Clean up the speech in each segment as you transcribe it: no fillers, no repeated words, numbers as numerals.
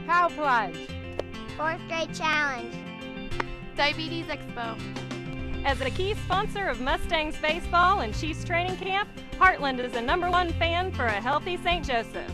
Cow Plunge. Fourth grade challenge. Diabetes Expo. As a key sponsor of Mustangs baseball and Chiefs training camp, Heartland is the #1 fan for a healthy St. Joseph.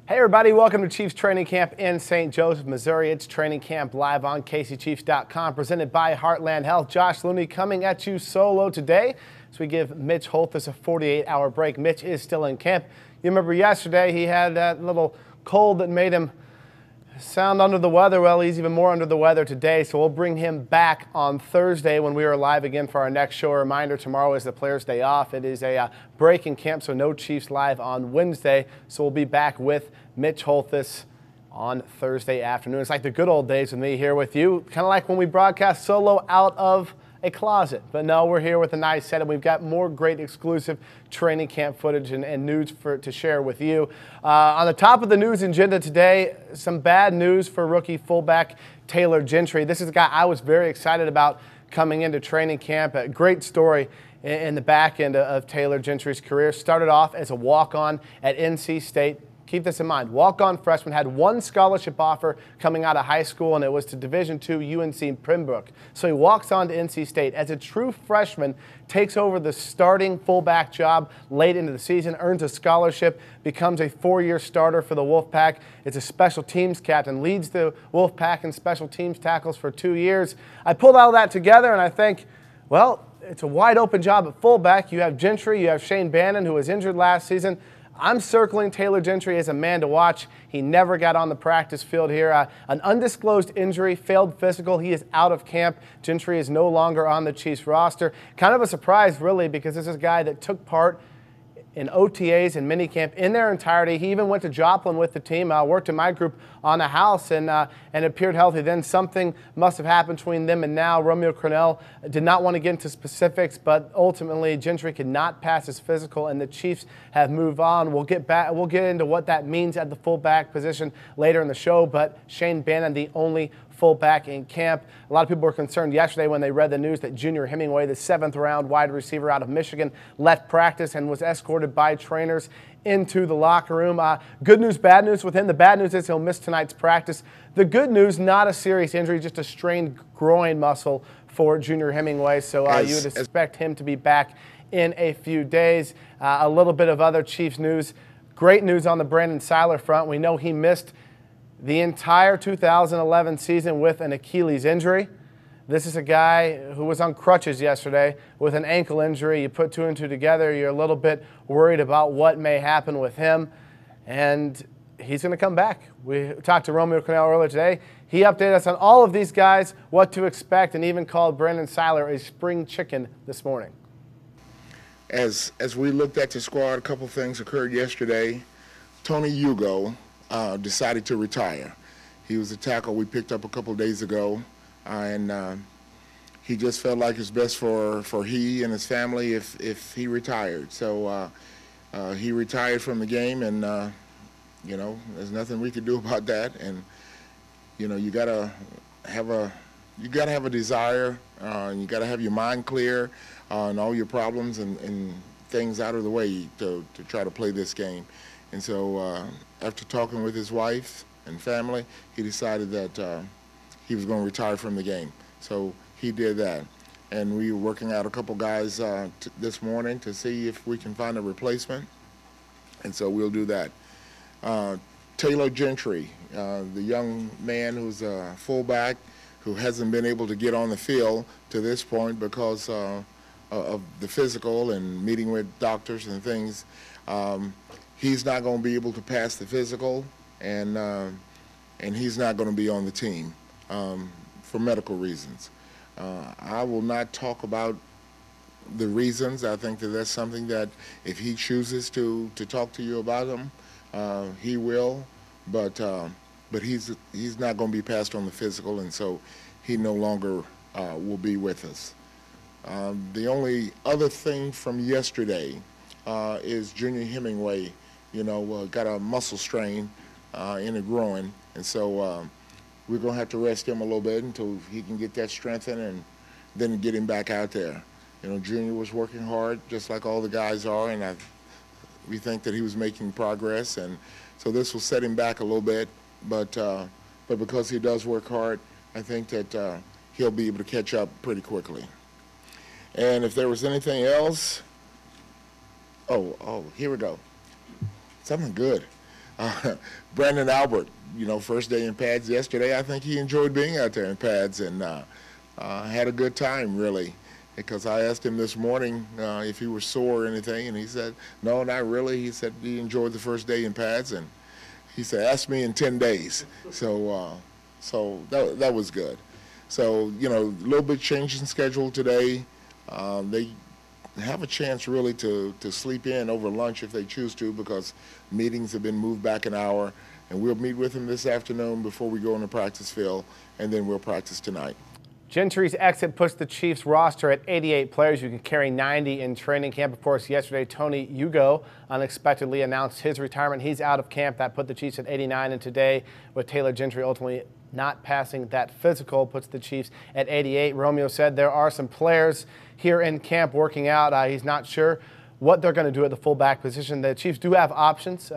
Hey everybody, welcome to Chiefs Training Camp in St. Joseph, Missouri. It's Training Camp live on KCChiefs.com, presented by Heartland Health. Josh Looney coming at you solo today as we give Mitch Holthus a 48-hour break. Mitch is still in camp. You remember yesterday he had that little cold that made him sound under the weather. Well, he's even more under the weather today, so we'll bring him back on Thursday when we are live again for our next show. A reminder, tomorrow is the Players' Day off. It is a break in camp, so no Chiefs live on Wednesday. So we'll be back with Mitch Holthus on Thursday afternoon. It's like the good old days with me here with you, kind of like when we broadcast solo out of a closet. But no, we're here with a nice set, and we've got more great exclusive training camp footage and news to share with you. On the top of the news agenda today, some bad news for rookie fullback Taylor Gentry. This is a guy I was very excited about coming into training camp. A great story in the back end of Taylor Gentry's career. Started off as a walk-on at NC State. Keep this in mind. Walk-on freshman, had one scholarship offer coming out of high school, and it was to Division II UNC Pembroke. So he walks on to NC State. As a true freshman, takes over the starting fullback job late into the season, earns a scholarship, becomes a 4-year starter for the Wolfpack. Is a special teams captain, leads the Wolfpack in special teams tackles for 2 years. I pulled all that together, and I think, well, it's a wide open job at fullback. You have Gentry, you have Shane Bannon, who was injured last season. I'm circling Taylor Gentry as a man to watch. He never got on the practice field here. An undisclosed injury, failed physical. He is out of camp. Gentry is no longer on the Chiefs roster. Kind of a surprise, really, because this is a guy that took part in OTAs and minicamp in their entirety. He even went to Joplin with the team, worked in my group on the house, and appeared healthy. Then something must have happened between them and now. Romeo Crennel did not want to get into specifics, but ultimately Gentry could not pass his physical, and the Chiefs have moved on. We'll get into what that means at the fullback position later in the show, but Shane Bannon, the only fullback in camp. A lot of people were concerned yesterday when they read the news that Junior Hemingway, the 7th-round wide receiver out of Michigan, left practice and was escorted by trainers into the locker room. Good news, bad news with him. The bad news is he'll miss tonight's practice. The good news, not a serious injury, just a strained groin muscle for Junior Hemingway. So you would expect him to be back in a few days. A little bit of other Chiefs news. Great news on the Brandon Seiler front. We know he missed the entire 2011 season with an Achilles injury. This is a guy who was on crutches yesterday with an ankle injury. You put two and two together, you're a little bit worried about what may happen with him, and he's going to come back. We talked to Romeo Crennel earlier today. He updated us on all of these guys, what to expect, and even called Brandon Seiler a spring chicken this morning. As we looked at the squad, a couple things occurred yesterday. Tony Hugo decided to retire. He was a tackle we picked up a couple days ago, and he just felt like it's best for he and his family if he retired. So he retired from the game, and you know, there's nothing we could do about that. And you know, you gotta have a desire, and you gotta have your mind clear and all your problems and things out of the way to try to play this game. And so after talking with his wife and family, he decided that he was going to retire from the game. So he did that. And we were working out a couple guys this morning to see if we can find a replacement. And so we'll do that. Taylor Gentry, the young man who's a fullback who hasn't been able to get on the field to this point because of the physical and meeting with doctors and things. He's not going to be able to pass the physical, and he's not going to be on the team for medical reasons. I will not talk about the reasons. I think that that's something that if he chooses to talk to you about them, he will. But he's not going to be passed on the physical, and so he no longer will be with us. The only other thing from yesterday is Junior Hemingway, got a muscle strain in the groin, and so we're going to have to rest him a little bit until he can get that strengthened and then get him back out there. Junior was working hard, just like all the guys are, and we think that he was making progress, and so this will set him back a little bit, but because he does work hard, I think that he'll be able to catch up pretty quickly. And if there was anything else, here we go. Something good. Brandon Albert, first day in pads yesterday. I think he enjoyed being out there in pads and had a good time, really. Because I asked him this morning if he was sore or anything, and he said, no, not really. He said he enjoyed the first day in pads, and he said, ask me in 10 days. So that was good. So, a little bit change in schedule today. They have a chance really to sleep in over lunch if they choose to, because meetings have been moved back an hour, and we'll meet with them this afternoon before we go on the practice field, and then we'll practice tonight. Gentry's exit puts the Chiefs roster at 88 players. You can carry 90 in training camp. Of course, yesterday, Tony Hugo unexpectedly announced his retirement. He's out of camp. That put the Chiefs at 89, and today, with Taylor Gentry ultimately not passing that physical, puts the Chiefs at 88. Romeo said there are some players here in camp working out. He's not sure what they're going to do at the fullback position. The Chiefs do have options.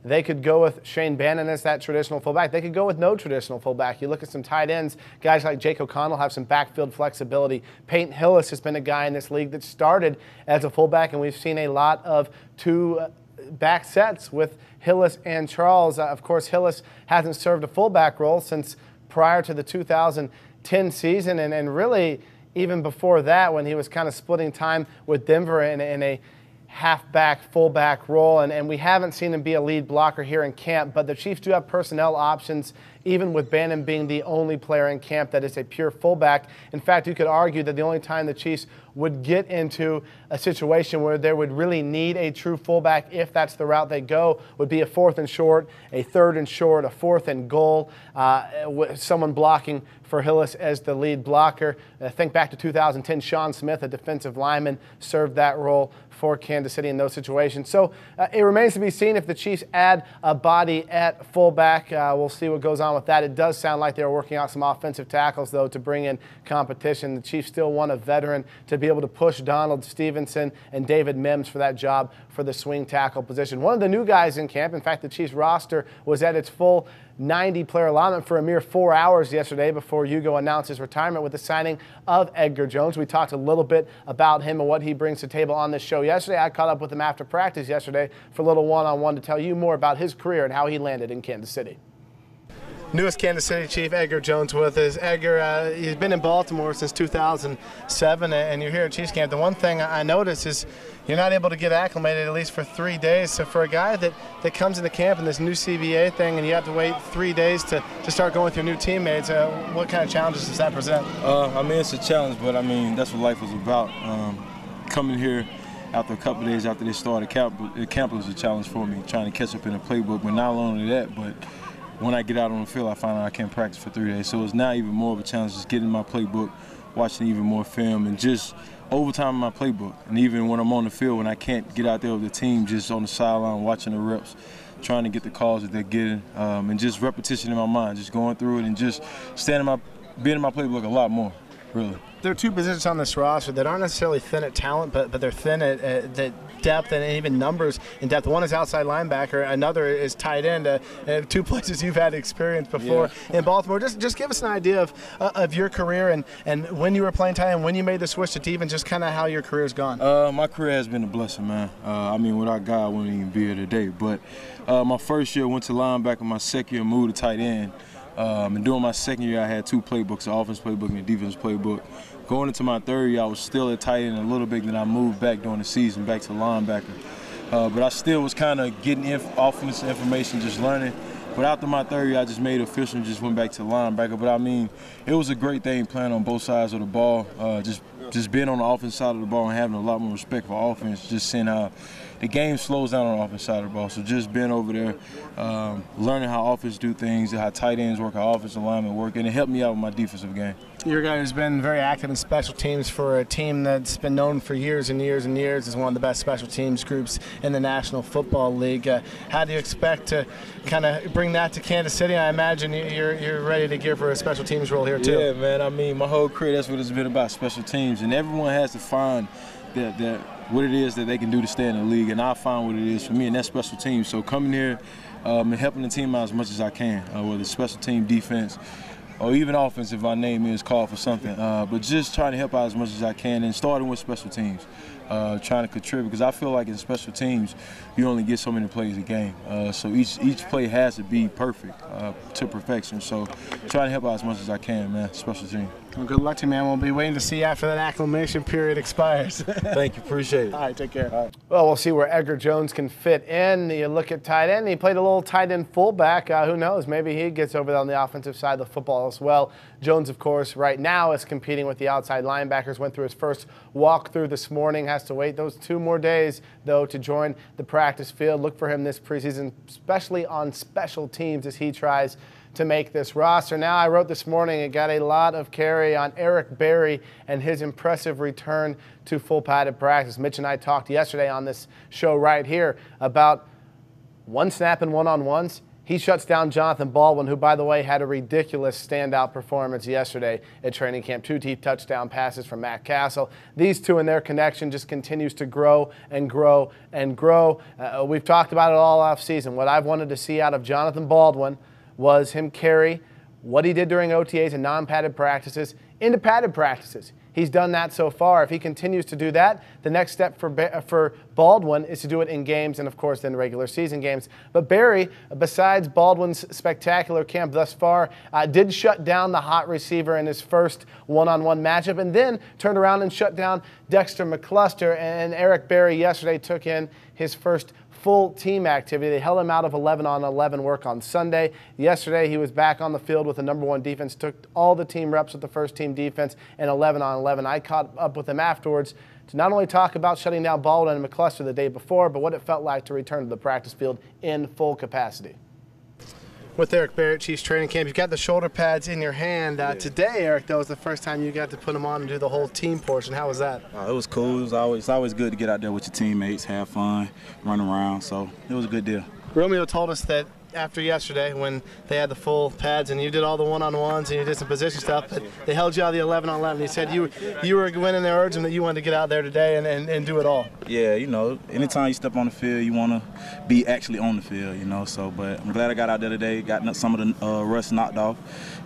They could go with Shane Bannon as that traditional fullback. They could go with no traditional fullback. You look at some tight ends, guys like Jake O'Connell have some backfield flexibility. Peyton Hillis has been a guy in this league that started as a fullback, and we've seen a lot of two back sets with Hillis and Charles. Of course, Hillis hasn't served a fullback role since prior to the 2010 season, and really even before that, when he was kind of splitting time with Denver in a halfback, fullback role, and we haven't seen him be a lead blocker here in camp, but the Chiefs do have personnel options, even with Bannon being the only player in camp that is a pure fullback. In fact, you could argue that the only time the Chiefs would get into a situation where they would really need a true fullback, if that's the route they go, would be a 4th and short, a 3rd and short, a 4th and goal, with someone blocking for Hillis as the lead blocker. Think back to 2010, Sean Smith, a defensive lineman, served that role for Kansas City in those situations. So it remains to be seen if the Chiefs add a body at fullback. We'll see what goes on with that. It does sound like they're working out some offensive tackles, though, to bring in competition. The Chiefs still want a veteran to be able to push Donald Stevenson and David Mims for that job for the swing tackle position. One of the new guys in camp, in fact, the Chiefs roster was at its full 90-player allotment for a mere 4 hours yesterday before Hugo announced his retirement with the signing of Edgar Jones. We talked a little bit about him and what he brings to the table on this show yesterday. I caught up with him after practice yesterday for a little one-on-one to tell you more about his career and how he landed in Kansas City. Newest Kansas City Chief, Edgar Jones, with us. Edgar, he's been in Baltimore since 2007, and you're here at Chiefs camp. The one thing I noticed is you're not able to get acclimated at least for 3 days. So for a guy that comes into camp in this new CBA thing and you have to wait 3 days to start going with your new teammates, what kind of challenges does that present? I mean, it's a challenge, but I mean, that's what life is about. Coming here after a couple of days after they started camp was a challenge for me, trying to catch up in the playbook, but not only that, but when I get out on the field, I find out I can't practice for 3 days. So it's now even more of a challenge just getting my playbook, watching even more film, and just overtime in my playbook. And even when I'm on the field, when I can't get out there with the team, just on the sideline watching the reps, trying to get the calls that they're getting, and just repetition in my mind, just going through it and just being in my playbook a lot more, really. There are two positions on this roster that aren't necessarily thin at talent, but they're thin at depth and even numbers in depth. One is outside linebacker, another is tight end. Two places you've had experience before in Baltimore. Just give us an idea of your career and when you were playing tight end, when you made the switch to deep, and just kind of how your career's gone. My career has been a blessing, man. I mean, without God, I wouldn't even be here today. But my first year went to linebacker. My second year moved to tight end. And during my second year, I had two playbooks, the offense playbook and the defense playbook. Going into my third year, I was still at tight end a little bit, then I moved back during the season, back to linebacker. But I still was kind of getting offensive information, just learning. But after my third year, I just made it official and just went back to linebacker. But I mean, it was a great thing playing on both sides of the ball, just just being on the offense side of the ball and having a lot more respect for offense, just seeing how the game slows down on the offense side of the ball. So just being over there, learning how offense do things, how tight ends work, how offensive linemen work, and it helped me out with my defensive game. Your guy has been very active in special teams for a team that's been known for years and years and years as one of the best special teams groups in the National Football League. How do you expect to kind of bring that to Kansas City? I imagine you're ready to gear for a special teams role here too. Yeah, man. I mean, my whole career, that's what it's been about, special teams. And everyone has to find that what it is that they can do to stay in the league. And I find what it is for me, and that's special teams. So coming here and helping the team out as much as I can, whether it's special team, defense, or even offense if my name is called for something. But just trying to help out as much as I can, and starting with special teams, trying to contribute, because I feel like in special teams you only get so many plays a game. So each play has to be perfect to perfection. So trying to help out as much as I can, man, special teams. Well, good luck to you, man. We'll be waiting to see you after that acclimation period expires. Thank you. Appreciate it. All right, take care. All right. Well, we'll see where Edgar Jones can fit in. You look at tight end. He played a little tight end fullback. Who knows? Maybe he gets over on the offensive side of the football as well. Jones, of course, right now is competing with the outside linebackers. Went through his first walkthrough this morning. Has to wait those 2 more days, though, to join the practice field. Look for him this preseason, especially on special teams as he tries to make this roster. Now, I wrote this morning, it got a lot of carry on Eric Berry and his impressive return to full padded practice. Mitch and I talked yesterday on this show right here about one snap and one-on-ones. He shuts down Jonathan Baldwin, who, by the way, had a ridiculous standout performance yesterday at training camp. 2 deep touchdown passes from Matt Castle. These two and their connection just continues to grow and grow and grow. We've talked about it all offseason. What I've wanted to see out of Jonathan Baldwin was him carry what he did during OTAs and non-padded practices into padded practices. He's done that so far. If he continues to do that, the next step for Baldwin is to do it in games and, of course, then regular season games. But Berry, besides Baldwin's spectacular camp thus far, did shut down the hot receiver in his first one-on-one matchup and then turned around and shut down Dexter McCluster. And Eric Berry yesterday took in his first full team activity. They held him out of 11-on-11 work on Sunday. Yesterday, he was back on the field with the #1 defense, took all the team reps with the first team defense and 11-on-11. I caught up with him afterwards to not only talk about shutting down Baldwin and McCluster the day before, but what it felt like to return to the practice field in full capacity. With Eric Berry at Chiefs training camp, you've got the shoulder pads in your hand. Today, Eric, that was the first time you got to put them on and do the whole team portion. How was that? It was cool. It's always good to get out there with your teammates, have fun, run around. So it was a good deal. Romeo told us that after yesterday when they had the full pads and you did all the one-on-ones and you did some position stuff, but they held you out of the 11-on-11. He said you were winning there, urging that you wanted to get out there today and do it all. Yeah, you know, anytime you step on the field, you want to be actually on the field, you know. So, but I'm glad I got out there today, got some of the rust knocked off,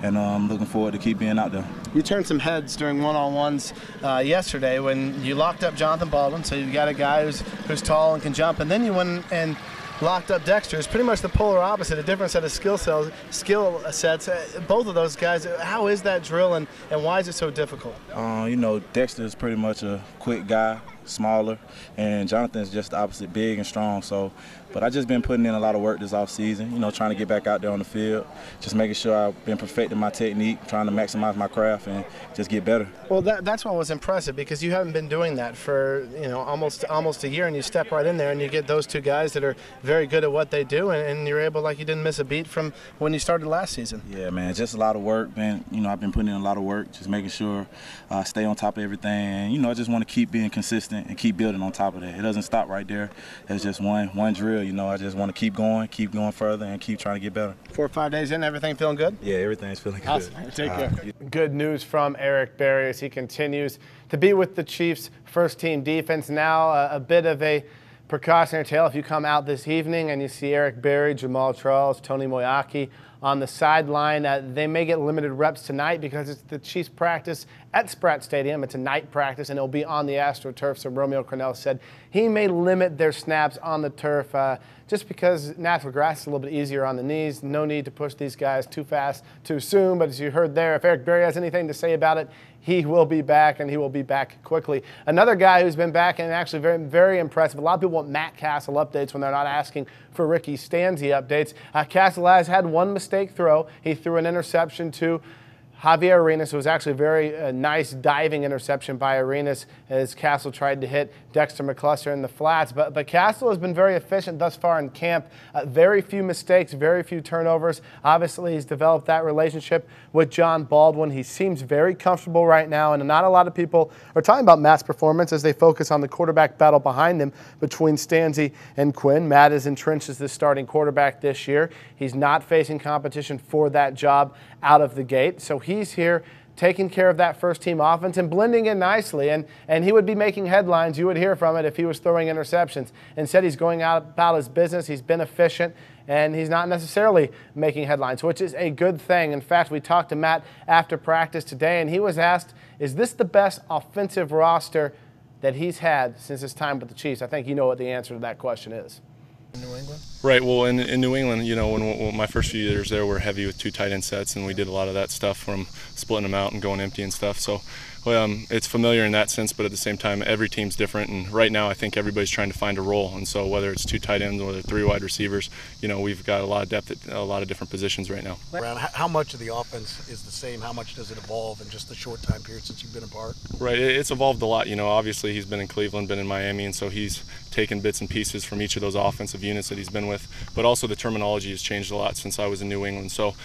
and I'm looking forward to keep being out there. You turned some heads during one-on-ones yesterday when you locked up Jonathan Baldwin, so you've got a guy who's tall and can jump, and then you went and locked up Dexter. It's pretty much the polar opposite, a different set of skill sets. Both of those guys, how is that drill and why is it so difficult? You know, Dexter is pretty much a quick guy, smaller, and Jonathan's just the opposite, big and strong. So, but I just been putting in a lot of work this off season, you know, trying to get back out there on the field, just making sure I've been perfecting my technique, trying to maximize my craft and just get better. Well, that's what was impressive because you haven't been doing that for, you know, almost a year, and you step right in there and you get those two guys that are very good at what they do, and you're able, like, you didn't miss a beat from when you started last season. Yeah, man, just a lot of work, man. You know, I've been putting in a lot of work, just making sure I stay on top of everything, and, you know, I just want to keep being consistent and keep building on top of that. It doesn't stop right there. It's just one drill, you know. I just want to keep going further, and keep trying to get better. 4 or 5 days in, everything feeling good? Yeah, everything's feeling awesome. good. Take care. Good news from Eric Berry as he continues to be with the Chiefs' first-team defense. Now a bit of a precautionary tale if you come out this evening and you see Eric Berry, Jamal Charles, Tony Moyaki on the sideline. They may get limited reps tonight because it's the Chiefs practice at Spratt Stadium. It's a night practice, and it'll be on the AstroTurf. So Romeo Crennel said he may limit their snaps on the turf just because natural grass is a little bit easier on the knees. No need to push these guys too fast, too soon. But as you heard there, if Eric Berry has anything to say about it, he will be back, and he will be back quickly. Another guy who's been back and actually very, very impressive. A lot of people want Matt Castle updates when they're not asking for Ricky Stanzi updates. Castle has had one mistake throw. He threw an interception to Javier Arenas. It was actually a very nice diving interception by Arenas as Castle tried to hit Dexter McCluster in the flats. But Castle has been very efficient thus far in camp. Very few mistakes, very few turnovers. Obviously, he's developed that relationship with John Baldwin. He seems very comfortable right now, and not a lot of people are talking about Matt's performance as they focus on the quarterback battle behind him between Stanzi and Quinn. Matt is entrenched as the starting quarterback this year. He's not facing competition for that job out of the gate. So he's here taking care of that first-team offense and blending in nicely. And he would be making headlines. You would hear from it if he was throwing interceptions. Instead, he's going out about his business. He's been efficient, and he's not necessarily making headlines, which is a good thing. In fact, we talked to Matt after practice today, and he was asked, is this the best offensive roster that he's had since his time with the Chiefs? I think you know what the answer to that question is. New England? Right. Well, in New England, you know, when my first few years there, we're heavy with 2 tight end sets, and we did a lot of that stuff from splitting them out and going empty and stuff. So it's familiar in that sense, but at the same time, every team's different. And right now, I think everybody's trying to find a role. And so whether it's 2 tight ends or whether 3 wide receivers, you know, we've got a lot of depth at a lot of different positions right now. How much of the offense is the same? How much does it evolve in just the short time period since you've been apart? Right. It's evolved a lot. You know, obviously he's been in Cleveland, been in Miami, and so he's taken bits and pieces from each of those offensive units that he's been with. But also the terminology has changed a lot since I was in New England. So,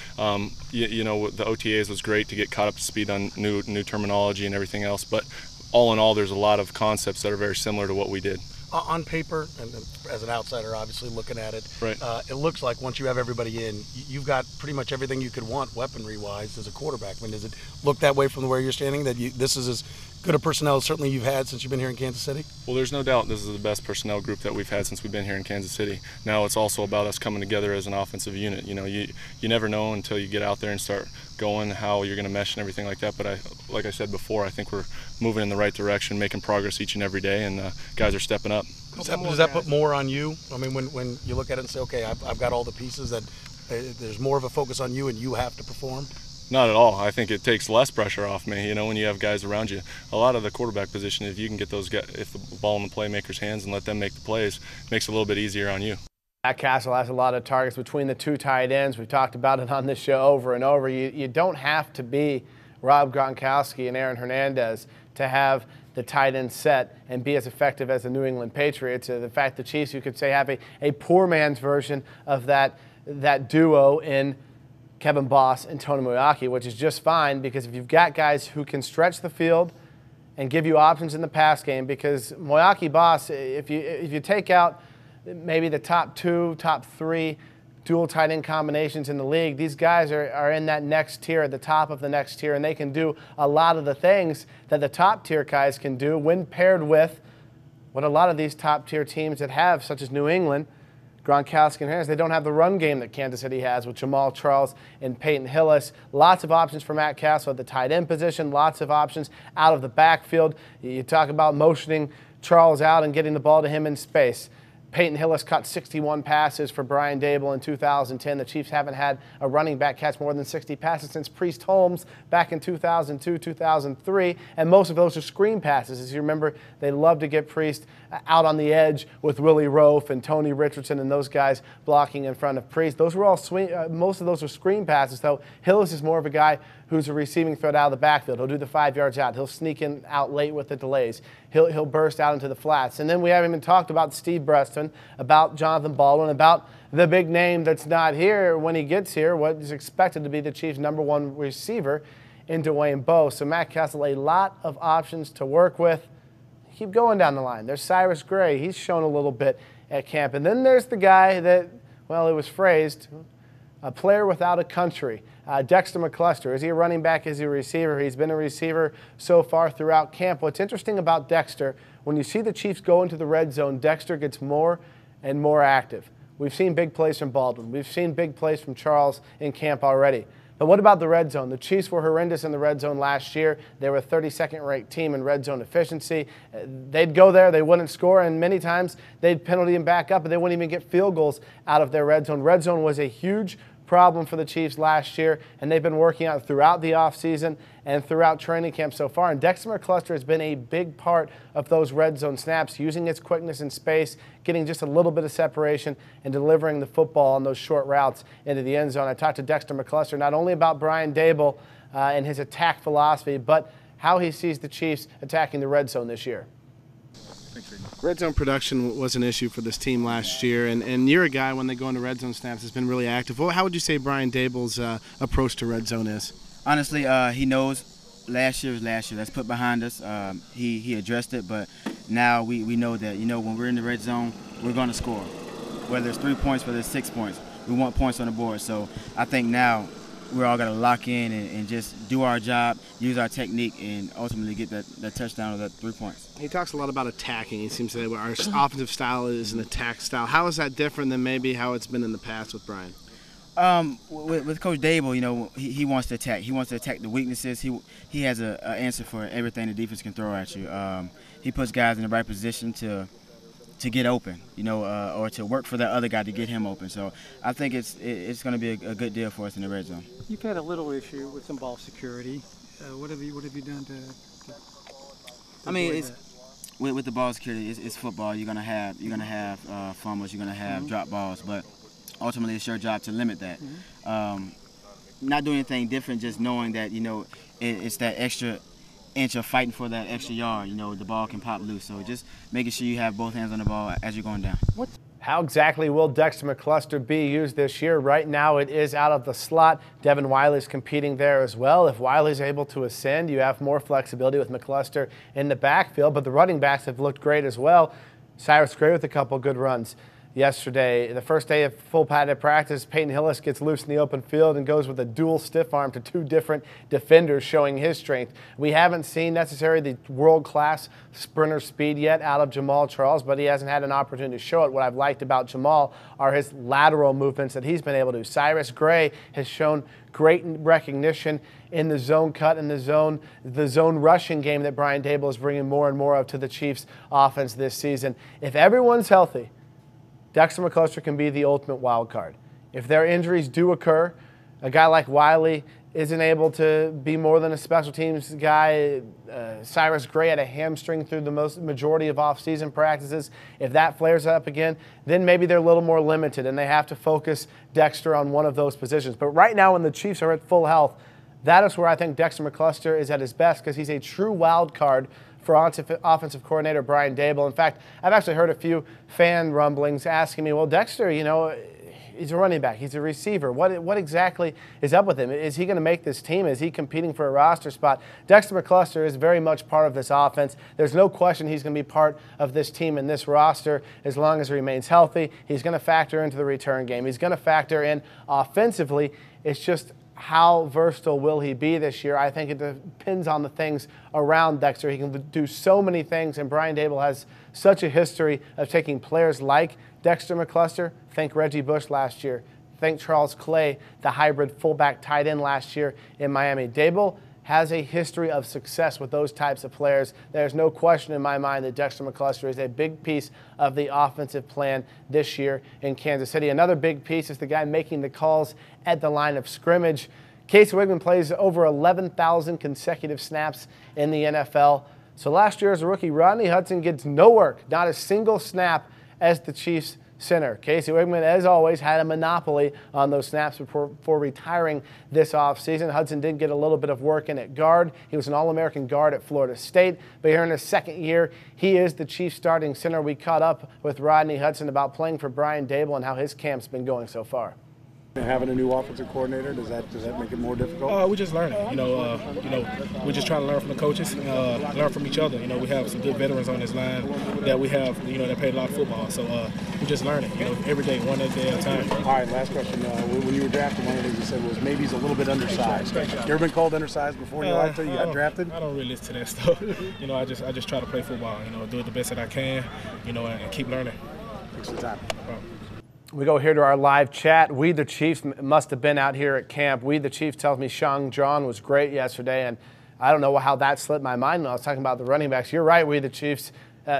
you know, the OTAs was great to get caught up to speed on new terminology and everything else. But all in all, there's a lot of concepts that are very similar to what we did. On paper, and as an outsider obviously looking at it, right. It looks like once you have everybody in, you've got pretty much everything you could want weaponry-wise as a quarterback. I mean, does it look that way from where you're standing, that this is as good a personnel as certainly you've had since you've been here in Kansas City? Well, there's no doubt this is the best personnel group that we've had since we've been here in Kansas City. Now it's also about us coming together as an offensive unit. You know, you never know until you get out there and start going how you're going to mesh and everything like that. But like I said before, I think we're moving in the right direction, making progress each and every day, and guys are stepping up. Does that put more on you? I mean, when you look at it and say, okay, I've got all the pieces, that there's more of a focus on you and you have to perform? Not at all. I think it takes less pressure off me, you know, when you have guys around you. A lot of the quarterback position, if you can get those guys, if the ball in the playmakers' hands and let them make the plays, makes it a little bit easier on you. Matt Castle has a lot of targets between the 2 tight ends. We've talked about it on this show over and over. You don't have to be Rob Gronkowski and Aaron Hernandez to have the tight end set and be as effective as the New England Patriots. The fact the Chiefs, you could say, have a poor man's version of that duo in Kevin Boss and Tony Moeaki, which is just fine because if you've got guys who can stretch the field and give you options in the pass game, because Moeaki Boss, if you take out maybe the top 2, top 3 dual tight end combinations in the league, these guys are in that next tier, at the top of the next tier, and they can do a lot of the things that the top tier guys can do when paired with what a lot of these top tier teams that have, such as New England, Gronkowski and Harris, they don't have the run game that Kansas City has with Jamal Charles and Peyton Hillis. Lots of options for Matt Castle at the tight end position, lots of options out of the backfield. You talk about motioning Charles out and getting the ball to him in space. Peyton Hillis caught 61 passes for Brian Dable in 2010. The Chiefs haven't had a running back catch more than 60 passes since Priest Holmes back in 2002, 2003, and most of those are screen passes. As you remember, they love to get Priest out on the edge with Willie Rofe and Tony Richardson and those guys blocking in front of Priest. Those were all most of those are screen passes, though. Hillis is more of a guy who's a receiving threat out of the backfield. He'll do the 5 yards out. He'll sneak in out late with the delays. He'll burst out into the flats. And then we haven't even talked about Steve Breston, about Jonathan Baldwin, about the big name that's not here when he gets here, what is expected to be the Chiefs' #1 receiver in Dwayne Bowe. So Matt Castle, a lot of options to work with. Keep going down the line. There's Cyrus Gray. He's shown a little bit at camp. And then there's the guy that, well, it was phrased, a player without a country. Dexter McCluster. Is he a running back? Is he a receiver? He's been a receiver so far throughout camp. What's interesting about Dexter, when you see the Chiefs go into the red zone, Dexter gets more and more active. We've seen big plays from Baldwin. We've seen big plays from Charles in camp already. But what about the red zone? The Chiefs were horrendous in the red zone last year. They were a 32nd ranked team in red zone efficiency. They'd go there, they wouldn't score, and many times they'd penalty and back up, but they wouldn't even get field goals out of their red zone. Red zone was a huge problem for the Chiefs last year, and they've been working out throughout the offseason and throughout training camp so far. And Dexter McCluster has been a big part of those red zone snaps, using his quickness in space, getting just a little bit of separation, and delivering the football on those short routes into the end zone. I talked to Dexter McCluster not only about Brian Dable, in his attack philosophy, but how he sees the Chiefs attacking the red zone this year. Red zone production was an issue for this team last year, and you're a guy, when they go into red zone snaps, has been really active. How would you say Brian Daboll's approach to red zone is? Honestly, he knows last year was last year. That's put behind us. He addressed it, but now we know that, when we're in the red zone, we're going to score. Whether it's 3 points, whether it's 6 points, we want points on the board. So I think now we're all got to lock in and just do our job, use our technique, and ultimately get that touchdown or that 3 points. He talks a lot about attacking. He seems to say our offensive style is an attack style. How is that different than maybe how it's been in the past with Brian? With Coach Daboll, he wants to attack. He wants to attack the weaknesses. He has an answer for everything the defense can throw at you. He puts guys in the right position to get open, or to work for that other guy to get him open. So I think it's going to be a good deal for us in the red zone. You've had a little issue with some ball security. What have you done to I mean, with the ball security, it's football. You're gonna have fumbles. You're gonna have drop balls, but ultimately it's your job to limit that. Not doing anything different, just knowing that it's that extra inch of fighting for that extra yard. The ball can pop loose. So just making sure you have both hands on the ball as you're going down. How exactly will Dexter McCluster be used this year? Right now it is out of the slot. Devin Wiley's competing there as well. If Wiley's able to ascend, you have more flexibility with McCluster in the backfield, but the running backs have looked great as well. Cyrus Gray with a couple good runs yesterday. The first day of full padded practice, Peyton Hillis gets loose in the open field and goes with a dual stiff arm to 2 different defenders, showing his strength. We haven't seen necessarily the world-class sprinter speed yet out of Jamaal Charles, but he hasn't had an opportunity to show it. What I've liked about Jamaal are his lateral movements that he's been able to do. Cyrus Gray has shown great recognition in the zone cut and the zone rushing game that Brian Daboll is bringing more and more of to the Chiefs offense this season. If everyone's healthy, Dexter McCluster can be the ultimate wild card. If their injuries do occur, a guy like Wiley isn't able to be more than a special teams guy. Cyrus Gray had a hamstring through the majority of off-season practices. If that flares up again, then maybe they're a little more limited and they have to focus Dexter on one of those positions. But right now when the Chiefs are at full health, that is where I think Dexter McCluster is at his best, because he's a true wild card for offensive coordinator Brian Daboll. In fact, I've actually heard a few fan rumblings asking me, well, Dexter, he's a running back, he's a receiver. What exactly is up with him? Is he going to make this team? Is he competing for a roster spot? Dexter McCluster is very much part of this offense. There's no question he's going to be part of this team and this roster as long as he remains healthy. He's going to factor into the return game. He's going to factor in offensively. It's just how versatile will he be this year? I think it depends on the things around Dexter. He can do so many things, and Brian Daboll has such a history of taking players like Dexter McCluster. Think Reggie Bush last year. Think Charles Clay, the hybrid fullback tight end last year in Miami. Daboll has a history of success with those types of players. There's no question in my mind that Dexter McCluster is a big piece of the offensive plan this year in Kansas City. Another big piece is the guy making the calls at the line of scrimmage. Casey Wiegmann plays over 11,000 consecutive snaps in the NFL. So last year as a rookie, Rodney Hudson gets no work, not a single snap as the Chiefs center. Casey Wiegmann, as always, had a monopoly on those snaps before retiring this offseason. Hudson did get a little bit of work in at guard. He was an All-American guard at Florida State, but here in his second year, he is the Chiefs starting center. We caught up with Rodney Hudson about playing for Brian Daboll and how his camp's been going so far. Having a new offensive coordinator, does that make it more difficult? We're just learning. We're just trying to learn from the coaches, learn from each other. We have some good veterans on this line that we have, that played a lot of football. So we're just learning, every day, one day at a time. All right, last question. When you were drafted, one of the things you said was maybe he's a little bit undersized. You ever been called undersized before in your life until you got drafted? I don't really listen to that stuff. I just try to play football. Do it the best that I can. And keep learning. Thanks for the time. We go here to our live chat. We the Chiefs must have been out here at camp. We the Chiefs tells me Sean John was great yesterday, and I don't know how that slipped my mind when I was talking about the running backs. You're right, We the Chiefs.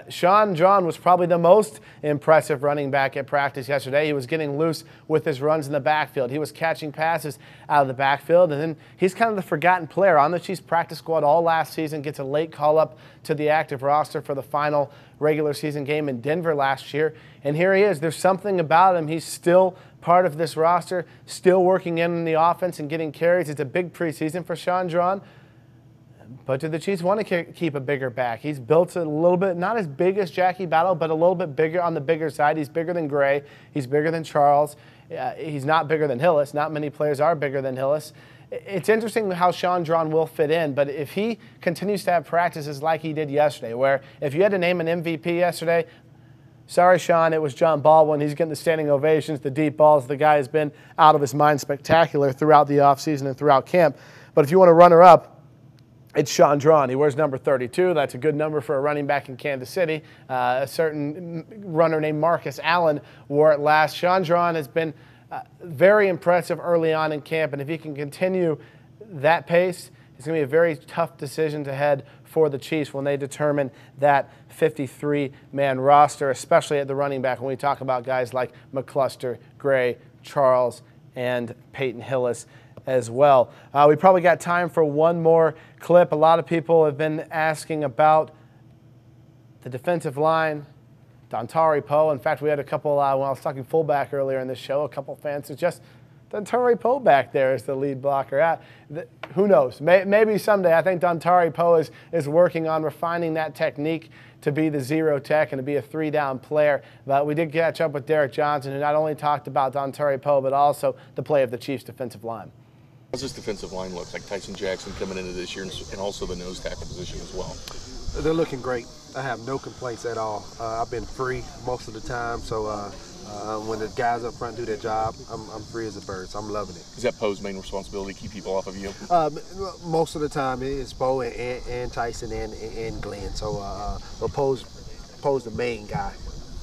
Sean John was probably the most impressive running back at practice yesterday. He was getting loose with his runs in the backfield. He was catching passes out of the backfield, and then he's kind of the forgotten player on the Chiefs practice squad all last season, gets a late call-up to the active roster for the final regular season game in Denver last year, and here he is. There's something about him. He's still part of this roster, still working in the offense and getting carries. It's a big preseason for Sean Drawn. But do the Chiefs want to keep a bigger back? He's built a little bit, not as big as Jackie Battle, but a little bit bigger on the bigger side. He's bigger than Gray. He's bigger than Charles. He's not bigger than Hillis. Not many players are bigger than Hillis. It's interesting how Sean Drawn will fit in, but if he continues to have practices like he did yesterday, where if you had to name an MVP yesterday, sorry, Sean, it was John Baldwin. He's getting the standing ovations, the deep balls. The guy has been out of his mind spectacular throughout the offseason and throughout camp. But if you want to runner-up, it's Sean Drawn. He wears number 32. That's a good number for a running back in Kansas City. A certain runner named Marcus Allen wore it last. Sean Drawn has been very impressive early on in camp, and if he can continue that pace, it's going to be a very tough decision to head for the Chiefs when they determine that 53-man roster, especially at the running back when we talk about guys like McCluster, Gray, Charles, and Peyton Hillis as well. We probably got time for one more clip. A lot of people have been asking about the defensive line, Dontari Poe. In fact, we had a couple, when I was talking fullback earlier in the show, a couple fans suggest Dontari Poe back there is the lead blocker. Who knows? Maybe someday. I think Dontari Poe is working on refining that technique to be the zero tech and to be a three-down player. But we did catch up with Derek Johnson, who not only talked about Dontari Poe, but also the play of the Chiefs' defensive line. How's this defensive line look? Like Tyson Jackson coming into this year and also the nose tackle position as well. They're looking great. I have no complaints at all. I've been free most of the time, so when the guys up front do their job, I'm free as a bird, so I'm loving it. Is that Poe's main responsibility to keep people off of you? Most of the time it's Poe and Tyson and Glenn, so but Poe's the main guy.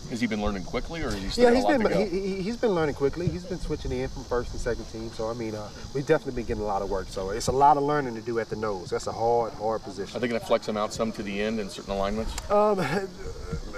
Has he been learning quickly, or is he still got a lot to go? He's been learning quickly. He's been switching in from first and second team. So, I mean, we've definitely been getting a lot of work. So, it's a lot of learning to do at the nose. That's a hard position. Are they going to flex him out some to the end in certain alignments?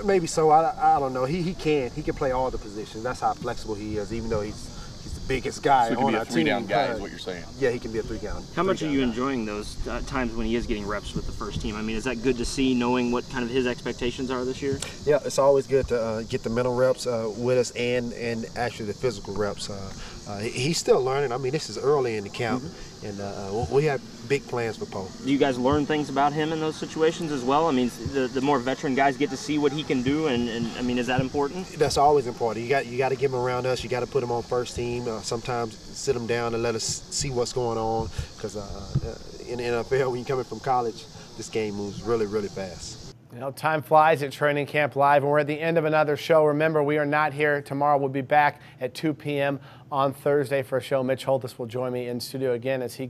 Maybe so. I don't know. He can play all the positions. That's how flexible he is, even though he's the biggest guy on our team. So he can be a three-down guy is what you're saying? Yeah, he can be a three-down. How much are you enjoying those times when he is getting reps with the first team? I mean, is that good to see, knowing what kind of his expectations are this year? Yeah, it's always good to get the mental reps with us and actually the physical reps. He's still learning. I mean, this is early in the camp, and we have big plans for Poe. Do you guys learn things about him in those situations as well? I mean, the more veteran guys get to see what he can do, and I mean, is that important? That's always important. You got to get him around us. You got to put him on first team. Sometimes sit him down and let us see what's going on, because in the NFL, when you're coming from college, this game moves really, really fast. You know, time flies at Training Camp Live, and we're at the end of another show. Remember, we are not here tomorrow. We'll be back at 2 p.m. on Thursday for a show. Mitch Holthus will join me in studio again as he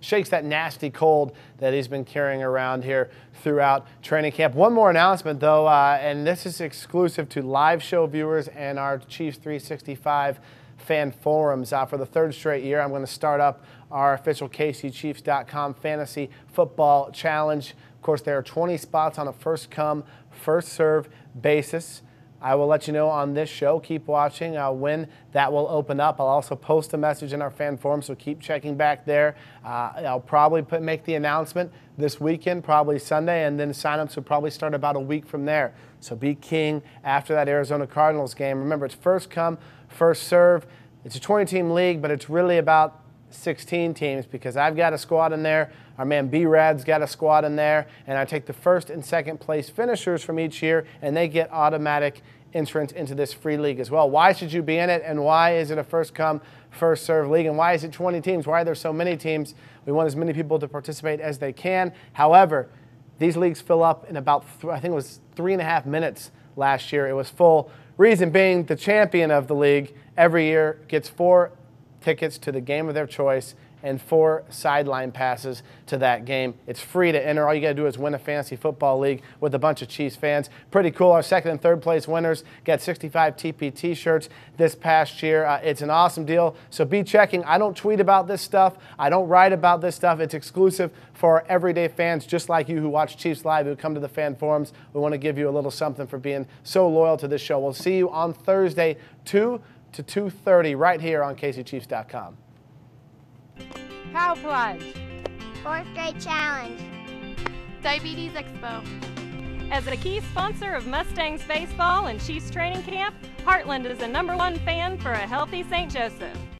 shakes that nasty cold that he's been carrying around here throughout training camp. One more announcement, though, and this is exclusive to live show viewers and our Chiefs 365 fan forums. For the third straight year, I'm going to start up our official KCChiefs.com Fantasy Football Challenge. Of course, there are 20 spots on a first-come, first-serve basis. I will let you know on this show. Keep watching when that will open up. I'll also post a message in our fan forum, so keep checking back there. I'll probably make the announcement this weekend, probably Sunday, and then sign-ups will probably start about a week from there. So be king after that Arizona Cardinals game. Remember, it's first come, first serve. It's a 20-team league, but it's really about 16 teams because I've got a squad in there. Our man B-Rad's got a squad in there, and I take the first and second place finishers from each year, and they get automatic entrance into this free league as well. Why should you be in it, and why is it a first-come, first-served league, and why is it 20 teams? Why are there so many teams? We want as many people to participate as they can. However, these leagues fill up in about, I think it was 3.5 minutes last year. It was full. Reason being, the champion of the league every year gets 4 tickets to the game of their choice and 4 sideline passes to that game. It's free to enter. All you got to do is win a fantasy football league with a bunch of Chiefs fans. Pretty cool. Our second and third place winners got 65 TP t-shirts this past year. It's an awesome deal, so be checking. I don't tweet about this stuff. I don't write about this stuff. It's exclusive for our everyday fans just like you who watch Chiefs Live, who come to the fan forums. We want to give you a little something for being so loyal to this show. We'll see you on Thursday, 2 to 2:30 right here on KCChiefs.com. Cow Plunge. 4th grade challenge. Diabetes Expo. As a key sponsor of Mustangs baseball and Chiefs training camp, Heartland is the #1 fan for a healthy St. Joseph.